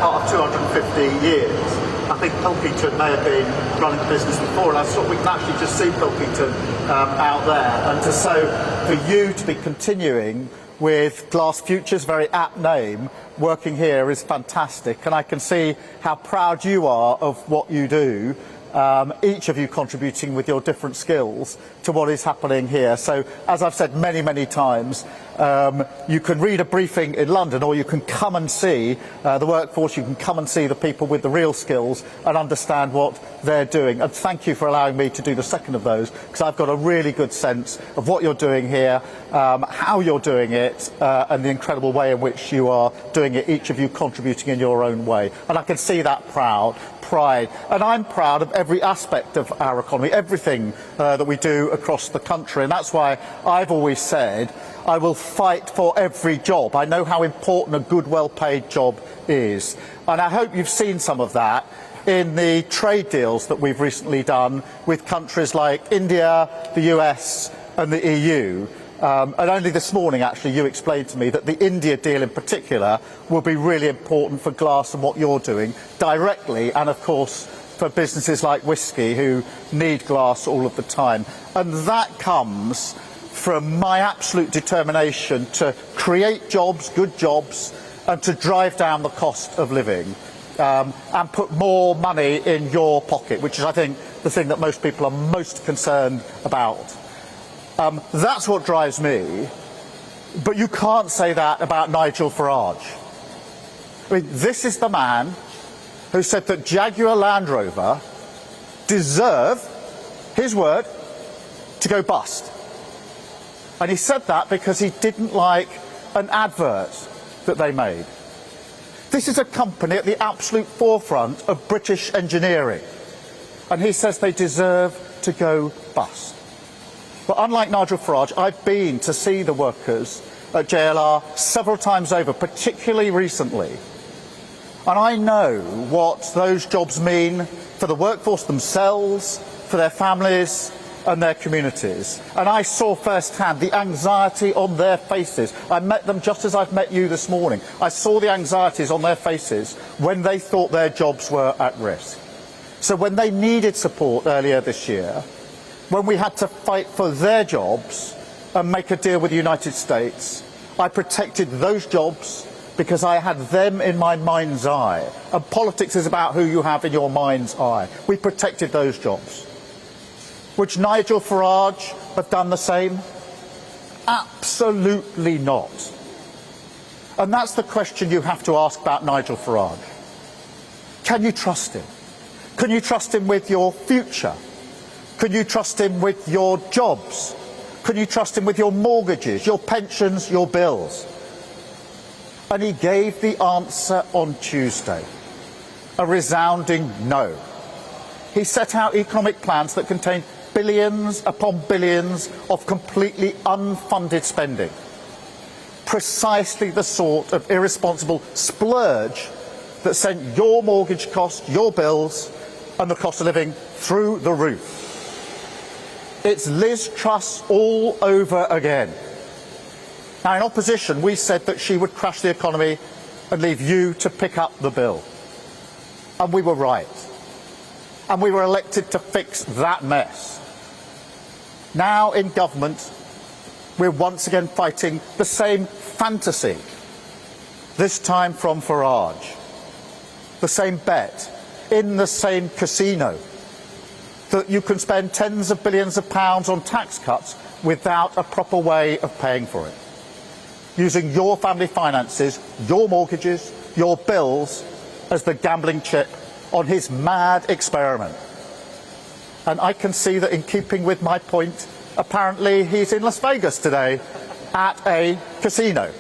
Part of 250 years. I think Pilkington may have been running the business before, and I thought we can actually just see Pilkington out there. And so for you to be continuing with Glass Futures, very apt name, working here is fantastic. And I can see how proud you are of what you do, each of you contributing with your different skills to what is happening here. So, as I've said many, many times, you can read a briefing in London, or you can come and see the workforce, you can come and see the people with the real skills and understand what they're doing. And thank you for allowing me to do the second of those, because I've got a really good sense of what you're doing here, how you're doing it, and the incredible way in which you are doing it, each of you contributing in your own way. And I can see that pride. And I'm proud of every aspect of our economy, everything that we do across the country. And that's why I've always said I will fight for every job. I know how important a good, well-paid job is. And I hope you've seen some of that in the trade deals that we've recently done with countries like India, the US and the EU. And only this morning, actually, you explained to me that the India deal in particular will be really important for glass and what you're doing directly, and of course for businesses like whisky who need glass all of the time. And that comes from my absolute determination to create jobs, good jobs, and to drive down the cost of living and put more money in your pocket, which is, I think, the thing that most people are most concerned about. That's what drives me, but you can't say that about Nigel Farage. I mean, this is the man who said that Jaguar Land Rover deserve, his word, to go bust. And he said that because he didn't like an advert that they made. This is a company at the absolute forefront of British engineering, and he says they deserve to go bust. But unlike Nigel Farage, I've been to see the workers at JLR several times over, particularly recently. And I know what those jobs mean for the workforce themselves, for their families and their communities. And I saw firsthand the anxiety on their faces. I met them just as I've met you this morning. I saw the anxieties on their faces when they thought their jobs were at risk. So when they needed support earlier this year, when we had to fight for their jobs and make a deal with the United States, I protected those jobs because I had them in my mind's eye. And politics is about who you have in your mind's eye. We protected those jobs. Would Nigel Farage have done the same? Absolutely not. And that's the question you have to ask about Nigel Farage. Can you trust him? Can you trust him with your future? Can you trust him with your jobs? Can you trust him with your mortgages, your pensions, your bills? And he gave the answer on Tuesday, a resounding no. He set out economic plans that contained billions upon billions of completely unfunded spending. Precisely the sort of irresponsible splurge that sent your mortgage cost, your bills, and the cost of living through the roof. It's Liz Truss all over again. Now, in opposition, we said that she would crash the economy and leave you to pick up the bill. And we were right. And we were elected to fix that mess. Now, in government, we're once again fighting the same fantasy, this time from Farage. The same bet, in the same casino, that you can spend tens of billions of pounds on tax cuts without a proper way of paying for it. Using your family finances, your mortgages, your bills as the gambling chip on his mad experiment. And I can see that in keeping with my point, apparently he's in Las Vegas today at a casino.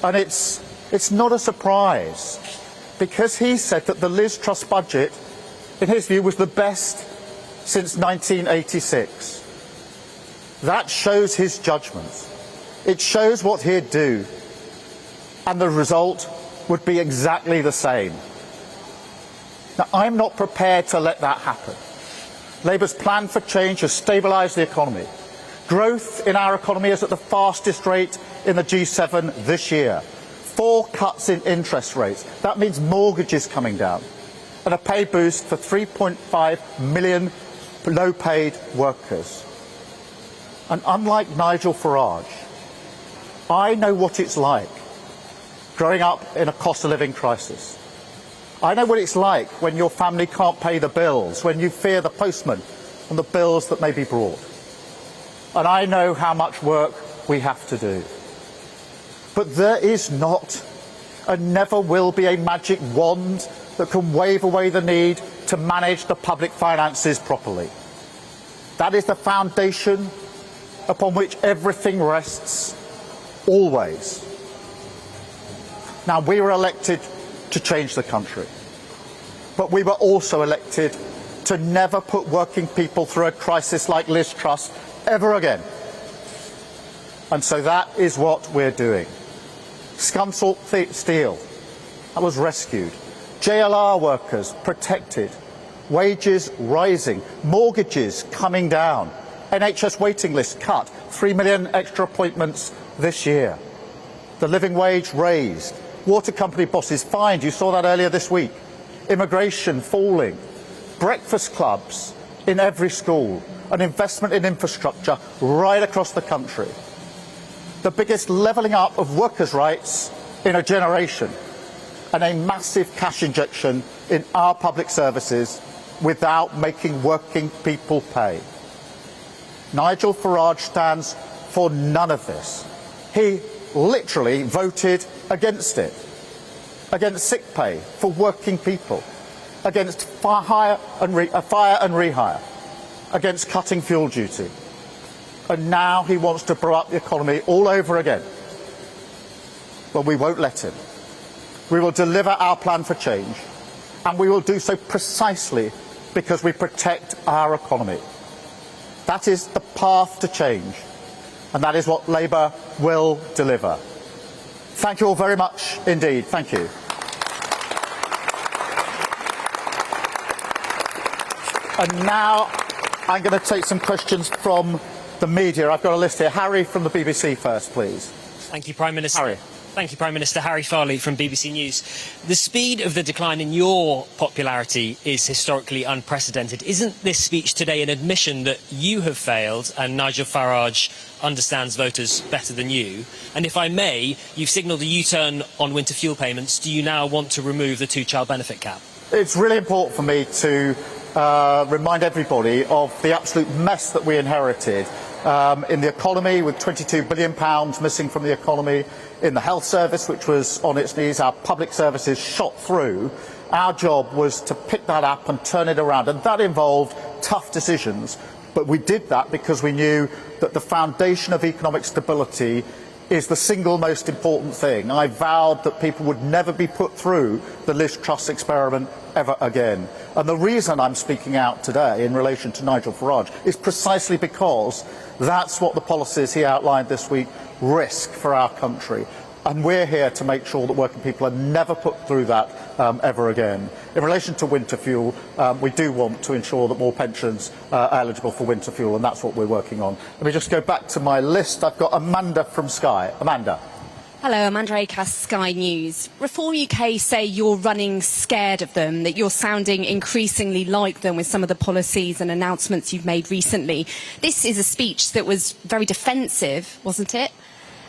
And it's not a surprise, because he said that the Liz Truss budget, in his view, was the best since 1986. That shows his judgment. It shows what he'd do. And the result would be exactly the same. Now, I'm not prepared to let that happen. Labour's plan for change has stabilised the economy. Growth in our economy is at the fastest rate in the G7 this year. 4 cuts in interest rates. That means mortgages coming down. And a pay boost for 3.5 million low-paid workers. And unlike Nigel Farage, I know what it's like growing up in a cost of living crisis. I know what it's like when your family can't pay the bills, when you fear the postman and the bills that may be brought. And I know how much work we have to do. But there is not and never will be a magic wand that can wave away the need to manage the public finances properly. That is the foundation upon which everything rests, always. Now, we were elected to change the country, but we were also elected to never put working people through a crisis like Liz Truss ever again. And so that is what we're doing. Scunthorpe Steel, that was rescued. JLR workers protected. Wages rising. Mortgages coming down. NHS waiting lists cut. 3 million extra appointments this year. The living wage raised. Water company bosses fined. You saw that earlier this week. Immigration falling. Breakfast clubs in every school. An investment in infrastructure right across the country. The biggest levelling up of workers' rights in a generation. And a massive cash injection in our public services without making working people pay. Nigel Farage stands for none of this. He literally voted against it. Against sick pay for working people. Against fire and rehire. Against cutting fuel duty. And now he wants to blow up the economy all over again. Well, we won't let him. We will deliver our plan for change, and we will do so precisely because we protect our economy. That is the path to change, and that is what Labour will deliver. Thank you all very much indeed. Thank you. And now I'm going to take some questions from the media. I've got a list here. Harry from the BBC first, please. Thank you, Prime Minister. Harry. Thank you, Prime Minister. Harry Farley from BBC News. The speed of the decline in your popularity is historically unprecedented. Isn't this speech today an admission that you have failed and Nigel Farage understands voters better than you? And if I may, you've signalled a U-turn on winter fuel payments. Do you now want to remove the 2-child benefit cap? It's really important for me to remind everybody of the absolute mess that we inherited in the economy, with £22 billion missing from the economy, in the health service, which was on its knees, our public services shot through. Our job was to pick that up and turn it around, and that involved tough decisions. But we did that because we knew that the foundation of economic stability is the single most important thing. I vowed that people would never be put through the Liz Truss experiment ever again. And the reason I'm speaking out today in relation to Nigel Farage is precisely because that's what the policies he outlined this week risk for our country. And we're here to make sure that working people are never put through that ever again. In relation to winter fuel, we do want to ensure that more pensions are eligible for winter fuel, and that's what we're working on. Let me just go back to my list. I've got Amanda from Sky. Amanda. Hello, Amanda Acast, Sky News. Reform UK say you're running scared of them, that you're sounding increasingly like them with some of the policies and announcements you've made recently. This is a speech that was very defensive, wasn't it?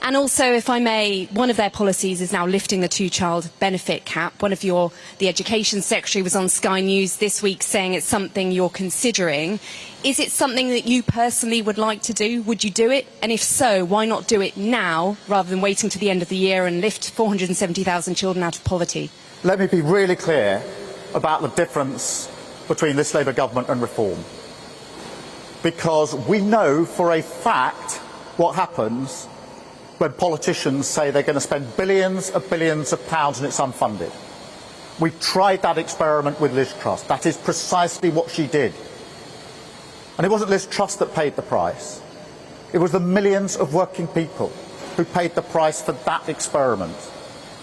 And also, if I may, one of their policies is now lifting the 2-child benefit cap. The Education Secretary was on Sky News this week saying it's something you're considering. Is it something that you personally would like to do? Would you do it? And if so, why not do it now rather than waiting to the end of the year and lift 470,000 children out of poverty? Let me be really clear about the difference between this Labour government and reform. Because we know for a fact what happens when politicians say they're going to spend billions of pounds and it's unfunded. We tried that experiment with Liz Truss. That is precisely what she did. And it wasn't Liz Truss that paid the price. It was the millions of working people who paid the price for that experiment.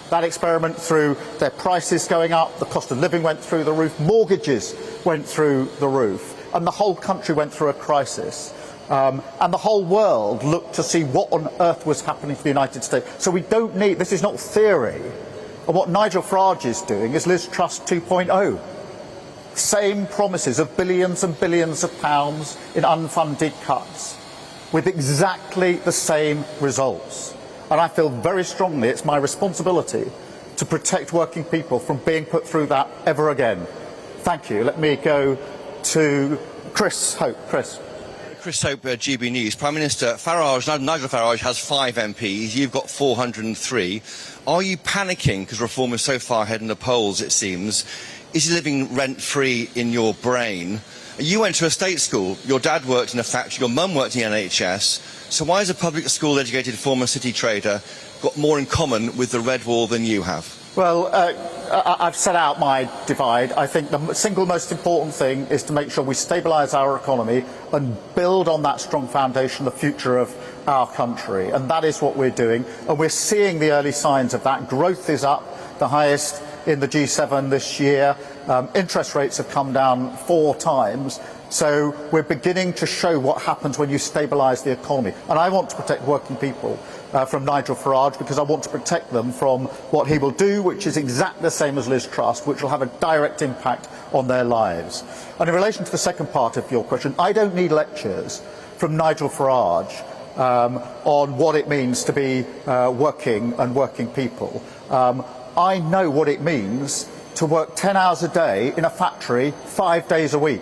That experiment through their prices going up, the cost of living went through the roof, mortgages went through the roof, and the whole country went through a crisis. And the whole world looked to see what on earth was happening to the United States. So we don't need, this is not theory. And what Nigel Farage is doing is Liz Truss 2.0. Same promises of billions and billions of pounds in unfunded cuts, with exactly the same results. And I feel very strongly it's my responsibility to protect working people from being put through that ever again. Thank you. Let me go to Chris Hope. Chris. Chris Hope, GB News. Prime Minister Nigel Farage has 5 MPs. You've got 403. Are you panicking because Reform is so far ahead in the polls, it seems? Is he living rent-free in your brain? You went to a state school. Your dad worked in a factory. Your mum worked in the NHS. So why has a public school-educated former city trader got more in common with the Red Wall than you have? Well, I've set out my divide. I think the single most important thing is to make sure we stabilise our economy and build on that strong foundation the future of our country. And that is what we're doing. And we're seeing the early signs of that. Growth is up, the highest in the G7 this year. Interest rates have come down 4 times. So we're beginning to show what happens when you stabilise the economy. And I want to protect working people from Nigel Farage, because I want to protect them from what he will do, which is exactly the same as Liz Truss, which will have a direct impact on their lives. And in relation to the second part of your question, I don't need lectures from Nigel Farage on what it means to be working people. I know what it means to work 10 hours a day in a factory 5 days a week.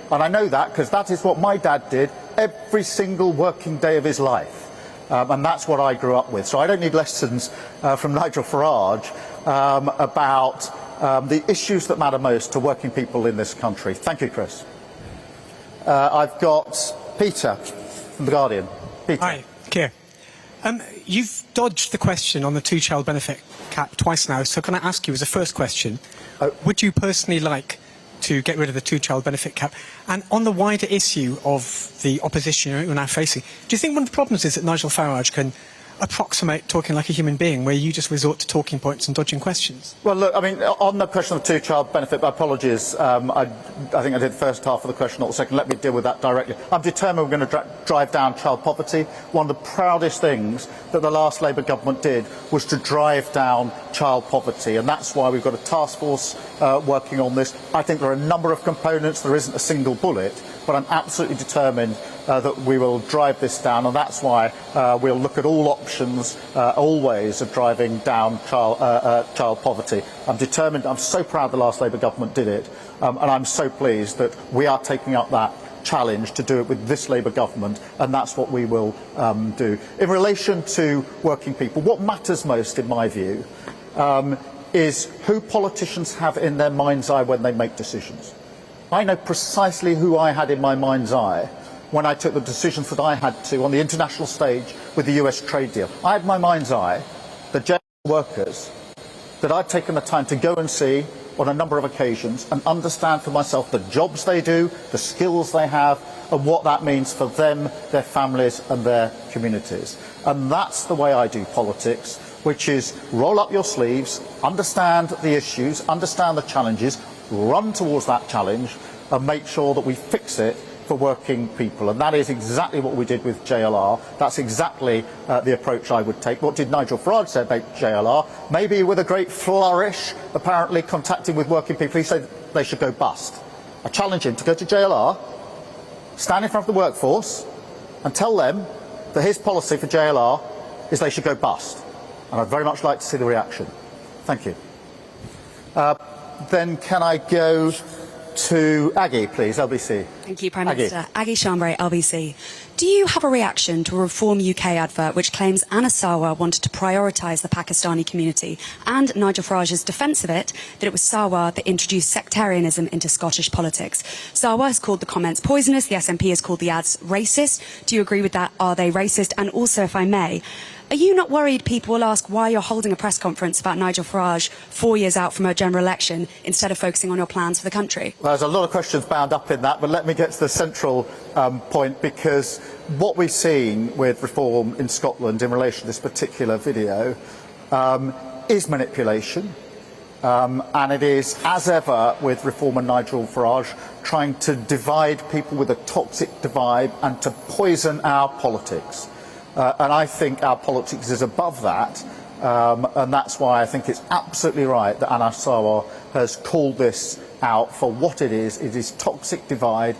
And I know that because that is what my dad did every single working day of his life. And that's what I grew up with. So I don't need lessons from Nigel Farage about the issues that matter most to working people in this country. Thank you, Chris. I've got Peter from The Guardian. Peter. Hi, Keir. You've dodged the question on the 2-child benefit cap twice now, so can I ask you as a first question, would you personally like to get rid of the 2-child benefit cap? And on the wider issue of the opposition you're now facing, do you think one of the problems is that Nigel Farage can approximate talking like a human being, where you just resort to talking points and dodging questions? Well, look, I mean, on the question of 2-child benefit, my apologies, I think I did the first half of the question, not the second. Let me deal with that directly. I'm determined we're going to drive down child poverty. One of the proudest things that the last Labour government did was to drive down child poverty, and that's why we've got a task force working on this. I think there are a number of components. There isn't a single bullet, but I'm absolutely determined that we will drive this down, and that's why we'll look at all options, all ways of driving down child poverty. I'm determined. I'm so proud the last Labour government did it, and I'm so pleased that we are taking up that challenge to do it with this Labour government, and that's what we will do. In relation to working people, what matters most, in my view, is who politicians have in their mind's eye when they make decisions. I know precisely who I had in my mind's eye when I took the decisions that I had to on the international stage with the US trade deal. I had in my mind's eye the jail workers that I'd taken the time to go and see on a number of occasions and understand for myself the jobs they do, the skills they have, and what that means for them, their families and their communities. And that's the way I do politics, which is roll up your sleeves, understand the issues, understand the challenges, run towards that challenge and make sure that we fix it for working people. And that is exactly what we did with JLR. That's exactly the approach I would take. What did Nigel Farage say about JLR? Maybe with a great flourish, apparently contacting with working people, he said they should go bust. I challenge him to go to JLR, stand in front of the workforce and tell them that his policy for JLR is they should go bust. And I'd very much like to see the reaction. Thank you. Then can I go to Aggie, please, LBC. Thank you, Prime Minister. Aggie Chambray, LBC. Do you have a reaction to a Reform UK advert which claims Anna Sarwar wanted to prioritise the Pakistani community, and Nigel Farage's defence of it, that it was Sarwar that introduced sectarianism into Scottish politics? Sarwar has called the comments poisonous. The SNP has called the ads racist. Do you agree with that? Are they racist? And also, if I may, are you not worried people will ask why you're holding a press conference about Nigel Farage 4 years out from a general election instead of focusing on your plans for the country? Well, there's a lot of questions bound up in that, but let me get to the central point, because what we've seen with Reform in Scotland in relation to this particular video is manipulation. And it is, as ever, with reformer Nigel Farage, trying to divide people with a toxic divide and to poison our politics. And I think our politics is above that, and that's why I think it's absolutely right that Anas Sarwar has called this out for what it is. It is toxic divide.